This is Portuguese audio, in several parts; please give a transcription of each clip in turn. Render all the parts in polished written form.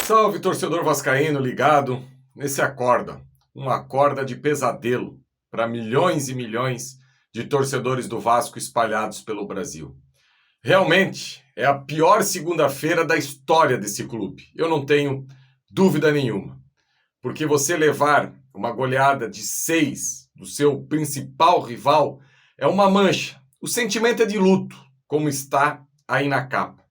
Salve, torcedor vascaíno ligado nesse Acorda, uma acorda de pesadelo para milhões e milhões de torcedores do Vasco espalhados pelo Brasil. Realmente é a pior segunda-feira da história desse clube, eu não tenho dúvida nenhuma, porque você levar uma goleada de 6 do seu principal rival é uma mancha, o sentimento é de luto, como está aí na capa.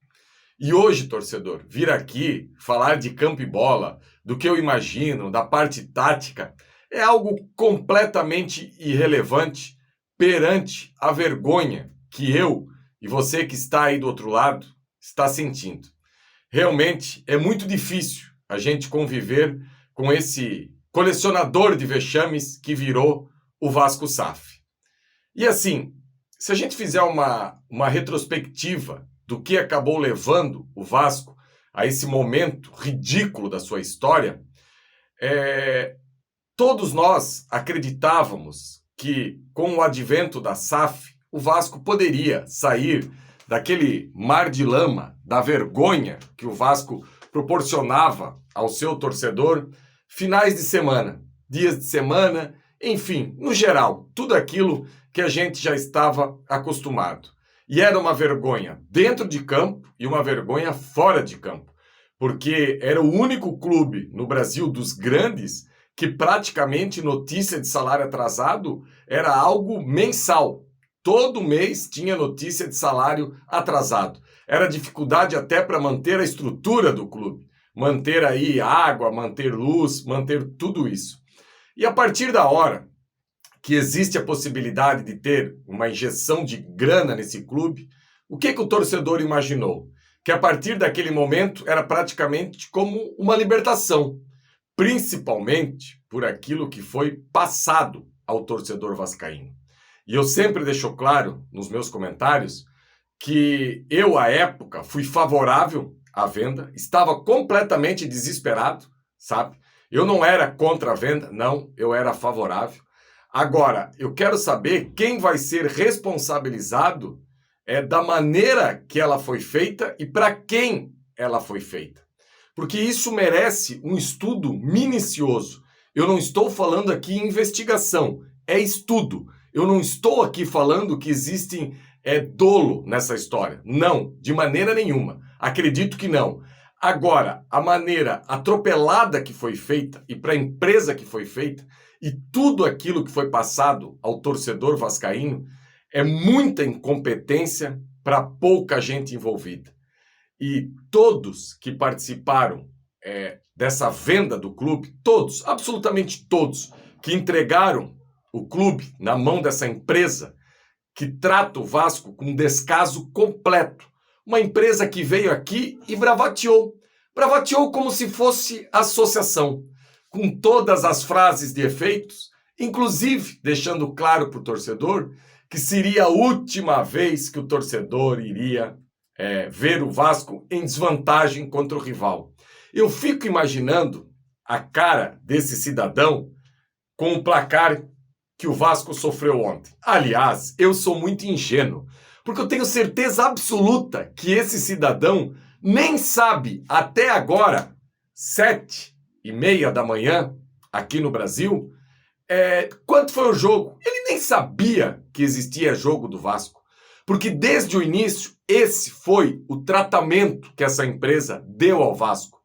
E hoje, torcedor, vir aqui falar de campo e bola, do que eu imagino, da parte tática, é algo completamente irrelevante perante a vergonha que eu e você que está aí do outro lado está sentindo. Realmente é muito difícil a gente conviver com esse colecionador de vexames que virou o Vasco SAF. E assim, se a gente fizer uma retrospectiva do que acabou levando o Vasco a esse momento ridículo da sua história, todos nós acreditávamos que, com o advento da SAF, o Vasco poderia sair daquele mar de lama, da vergonha que o Vasco proporcionava ao seu torcedor, finais de semana, dias de semana, enfim, no geral, tudo aquilo que a gente já estava acostumado. E era uma vergonha dentro de campo e uma vergonha fora de campo, porque era o único clube no Brasil dos grandes que praticamente notícia de salário atrasado era algo mensal. Todo mês tinha notícia de salário atrasado. Era dificuldade até para manter a estrutura do clube, manter aí água, manter luz, manter tudo isso. E a partir da hora que existe a possibilidade de ter uma injeção de grana nesse clube, o que o torcedor imaginou? Que a partir daquele momento era praticamente como uma libertação, principalmente por aquilo que foi passado ao torcedor vascaíno. E eu sempre deixo claro nos meus comentários que eu, à época, fui favorável à venda, estava completamente desesperado, sabe? Eu não era contra a venda, não, eu era favorável. Agora, eu quero saber quem vai ser responsabilizado da maneira que ela foi feita e para quem ela foi feita. Porque isso merece um estudo minucioso. Eu não estou falando aqui em investigação, é estudo. Eu não estou aqui falando que existem dolo nessa história. Não, de maneira nenhuma. Acredito que não. Agora, a maneira atropelada que foi feita e para a empresa que foi feita e tudo aquilo que foi passado ao torcedor vascaíno é muita incompetência para pouca gente envolvida. E todos que participaram dessa venda do clube, todos, absolutamente todos, que entregaram o clube na mão dessa empresa que trata o Vasco com descaso completo. Uma empresa que veio aqui e bravateou. Bravateou como se fosse associação, com todas as frases de efeitos, inclusive deixando claro para o torcedor que seria a última vez que o torcedor iria ver o Vasco em desvantagem contra o rival. Eu fico imaginando a cara desse cidadão com o placar que o Vasco sofreu ontem. Aliás, eu sou muito ingênuo, porque eu tenho certeza absoluta que esse cidadão nem sabe até agora, 7h30 da manhã, aqui no Brasil, quanto foi o jogo. Ele nem sabia que existia jogo do Vasco, porque desde o início, esse foi o tratamento que essa empresa deu ao Vasco,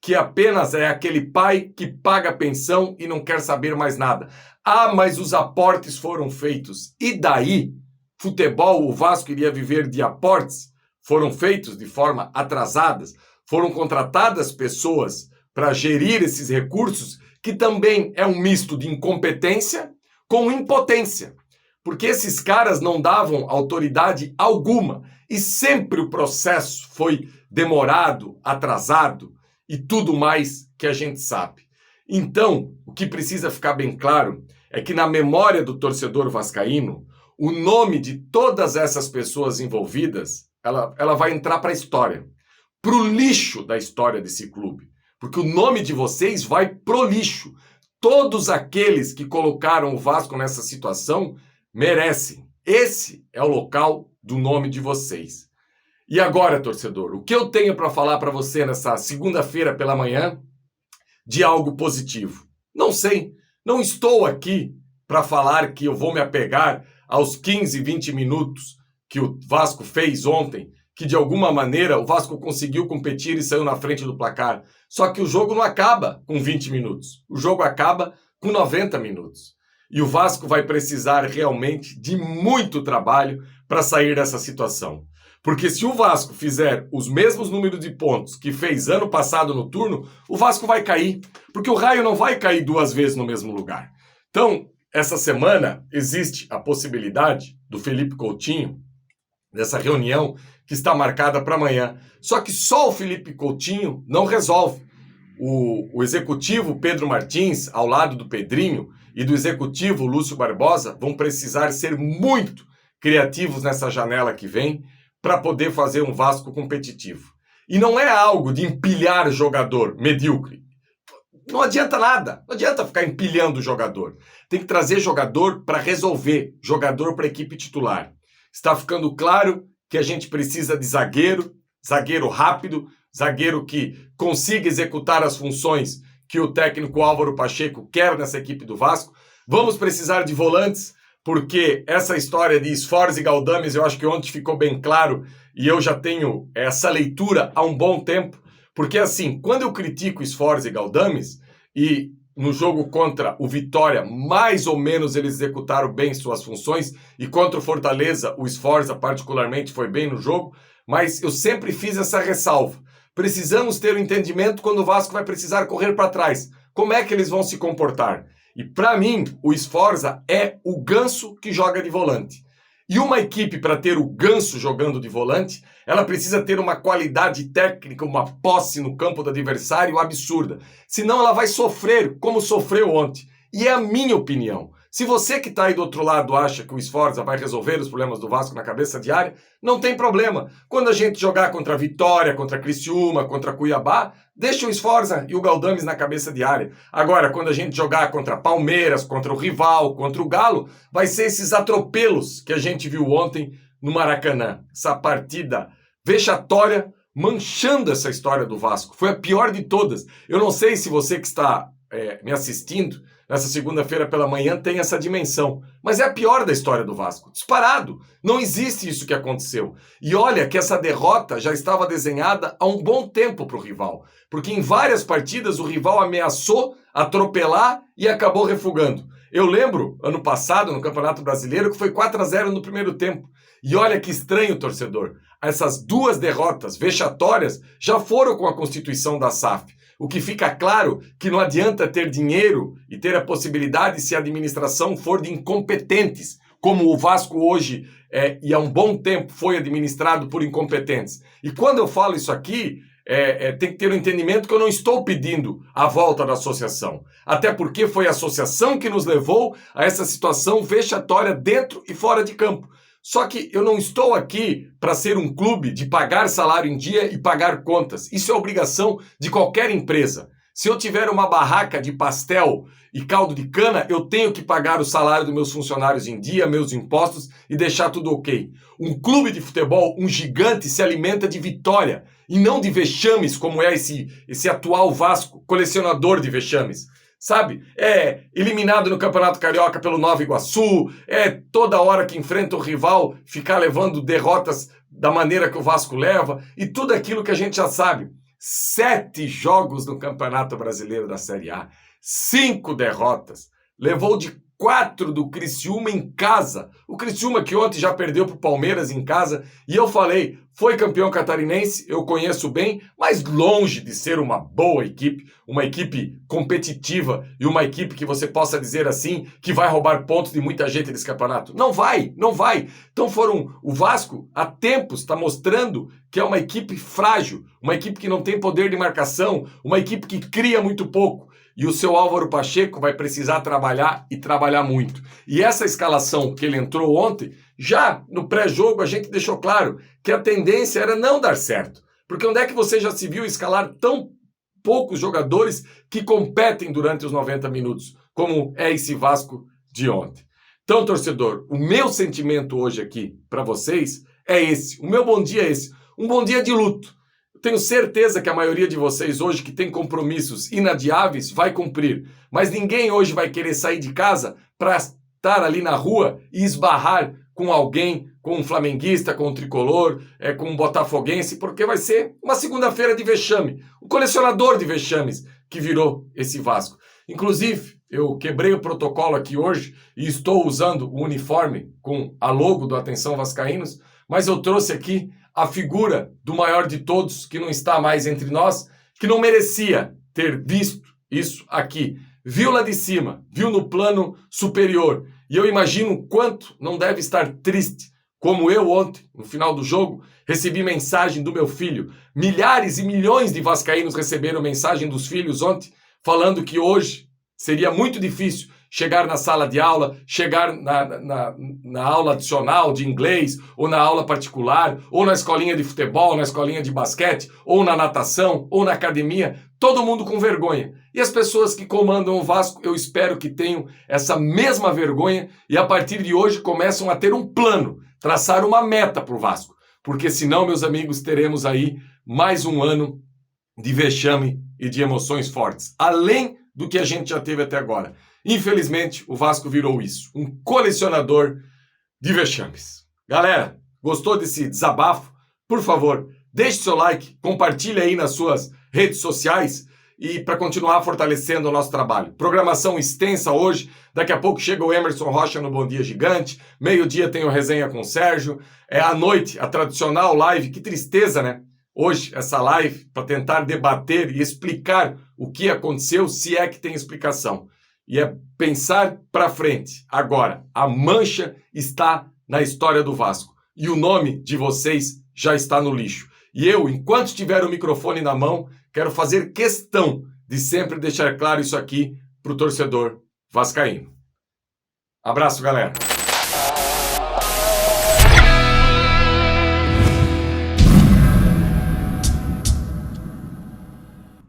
que apenas é aquele pai que paga a pensão e não quer saber mais nada. Ah, mas os aportes foram feitos. E daí? Futebol, o Vasco iria viver de aportes? Foram feitos de forma atrasadas? Foram contratadas pessoas para gerir esses recursos, que também é um misto de incompetência com impotência. Porque esses caras não davam autoridade alguma e sempre o processo foi demorado, atrasado e tudo mais que a gente sabe. Então, o que precisa ficar bem claro é que na memória do torcedor vascaíno, o nome de todas essas pessoas envolvidas, ela vai entrar para a história, para o lixo da história desse clube, porque o nome de vocês vai pro lixo. Todos aqueles que colocaram o Vasco nessa situação merecem. Esse é o local do nome de vocês. E agora, torcedor, o que eu tenho para falar para você nessa segunda-feira pela manhã de algo positivo? Não sei, não estou aqui para falar que eu vou me apegar aos 15, 20 minutos que o Vasco fez ontem, que de alguma maneira o Vasco conseguiu competir e saiu na frente do placar. Só que o jogo não acaba com 20 minutos, o jogo acaba com 90 minutos. E o Vasco vai precisar realmente de muito trabalho para sair dessa situação. Porque se o Vasco fizer os mesmos números de pontos que fez ano passado no turno, o Vasco vai cair. Porque o raio não vai cair 2 vezes no mesmo lugar. Então, essa semana existe a possibilidade do Felipe Coutinho, dessa reunião que está marcada para amanhã. Só que só o Felipe Coutinho não resolve. O executivo Pedro Martins, ao lado do Pedrinho, e do executivo Lúcio Barbosa, vão precisar ser muito criativos nessa janela que vem para poder fazer um Vasco competitivo. E não é algo de empilhar jogador medíocre. Não adianta nada, não adianta ficar empilhando o jogador. Tem que trazer jogador para resolver, jogador para a equipe titular. Está ficando claro que a gente precisa de zagueiro, zagueiro rápido, zagueiro que consiga executar as funções que o técnico Álvaro Pacheco quer nessa equipe do Vasco. Vamos precisar de volantes, porque essa história de Sforza e Galdames, eu acho que ontem ficou bem claro, e eu já tenho essa leitura há um bom tempo, porque assim, quando eu critico Sforza e Galdames, e no jogo contra o Vitória, mais ou menos eles executaram bem suas funções, e contra o Fortaleza, o Sforza particularmente foi bem no jogo, mas eu sempre fiz essa ressalva. Precisamos ter um entendimento quando o Vasco vai precisar correr para trás. Como é que eles vão se comportar? E para mim, o Sforza é o Ganso que joga de volante. E uma equipe, para ter o Ganso jogando de volante, ela precisa ter uma qualidade técnica, uma posse no campo do adversário absurda. Senão ela vai sofrer como sofreu ontem. E é a minha opinião. Se você que está aí do outro lado acha que o Sforza vai resolver os problemas do Vasco na cabeça de área, não tem problema. Quando a gente jogar contra a Vitória, contra a Criciúma, contra a Cuiabá, deixa o Sforza e o Galdames na cabeça de área. Agora, quando a gente jogar contra Palmeiras, contra o rival, contra o Galo, vai ser esses atropelos que a gente viu ontem no Maracanã. Essa partida vexatória, manchando essa história do Vasco. Foi a pior de todas. Eu não sei se você que está me assistindo nessa segunda-feira pela manhã tem essa dimensão. Mas é a pior da história do Vasco. Disparado. Não existe isso que aconteceu. E olha que essa derrota já estava desenhada há um bom tempo para o rival. Porque em várias partidas o rival ameaçou atropelar e acabou refugando. Eu lembro, ano passado, no Campeonato Brasileiro, que foi 4-0 no primeiro tempo. E olha que estranho, torcedor. Essas 2 derrotas vexatórias já foram com a constituição da SAF. O que fica claro que não adianta ter dinheiro e ter a possibilidade se a administração for de incompetentes, como o Vasco hoje e há um bom tempo foi administrado por incompetentes. E quando eu falo isso aqui, tem que ter um entendimento que eu não estou pedindo a volta da associação. Até porque foi a associação que nos levou a essa situação vexatória dentro e fora de campo. Só que eu não estou aqui para ser um clube de pagar salário em dia e pagar contas. Isso é obrigação de qualquer empresa. Se eu tiver uma barraca de pastel e caldo de cana, eu tenho que pagar o salário dos meus funcionários em dia, meus impostos e deixar tudo ok. Um clube de futebol, um gigante, se alimenta de vitória e não de vexames, como é esse atual Vasco, colecionador de vexames. Sabe? É eliminado no Campeonato Carioca pelo Nova Iguaçu, toda hora que enfrenta o rival ficar levando derrotas da maneira que o Vasco leva, e tudo aquilo que a gente já sabe. 7 jogos no Campeonato Brasileiro da Série A, 5 derrotas, levou de 4 do Criciúma em casa. O Criciúma que ontem já perdeu para o Palmeiras em casa, e eu falei, foi campeão catarinense, eu conheço bem, mas longe de ser uma boa equipe, uma equipe competitiva e uma equipe que você possa dizer assim, que vai roubar pontos de muita gente desse campeonato. Não vai, não vai. Então o Vasco, há tempos, está mostrando que é uma equipe frágil, uma equipe que não tem poder de marcação, uma equipe que cria muito pouco. E o seu Álvaro Pacheco vai precisar trabalhar e trabalhar muito. E essa escalação que ele entrou ontem, já no pré-jogo a gente deixou claro que a tendência era não dar certo. Porque onde é que você já se viu escalar tão poucos jogadores que competem durante os 90 minutos, como é esse Vasco de ontem? Então, torcedor, o meu sentimento hoje aqui para vocês é esse. O meu bom dia é esse. Um bom dia de luto. Eu tenho certeza que a maioria de vocês hoje que tem compromissos inadiáveis vai cumprir. Mas ninguém hoje vai querer sair de casa para estar ali na rua e esbarrar com alguém, com um flamenguista, com um tricolor, com um botafoguense, porque vai ser uma segunda-feira de vexame. Um colecionador de vexames que virou esse Vasco. Inclusive, eu quebrei o protocolo aqui hoje e estou usando o uniforme com a logo do Atenção Vascaínos, mas eu trouxe aqui a figura do maior de todos, que não está mais entre nós, que não merecia ter visto isso aqui. Viu lá de cima, viu no plano superior. E eu imagino o quanto não deve estar triste, como eu ontem, no final do jogo, recebi mensagem do meu filho. Milhares e milhões de vascaínos receberam mensagem dos filhos ontem, falando que hoje seria muito difícil chegar na sala de aula, chegar na aula adicional de inglês, ou na aula particular, ou na escolinha de futebol, na escolinha de basquete, ou na natação, ou na academia, todo mundo com vergonha. E as pessoas que comandam o Vasco, eu espero que tenham essa mesma vergonha e a partir de hoje começam a ter um plano, traçar uma meta para o Vasco. Porque senão, meus amigos, teremos aí mais um ano de vexame e de emoções fortes, além do que a gente já teve até agora. Infelizmente, o Vasco virou isso, um colecionador de vexames. Galera, gostou desse desabafo? Por favor, deixe seu like, compartilhe aí nas suas redes sociais e para continuar fortalecendo o nosso trabalho. Programação extensa hoje, daqui a pouco chega o Emerson Rocha no Bom Dia Gigante, meio-dia tem o Resenha com o Sérgio, à noite a tradicional live, que tristeza, né? Hoje, essa live para tentar debater e explicar o que aconteceu, se é que tem explicação. E é pensar para frente. Agora, a mancha está na história do Vasco. E o nome de vocês já está no lixo. E eu, enquanto tiver o microfone na mão, quero fazer questão de sempre deixar claro isso aqui para o torcedor vascaíno. Abraço, galera.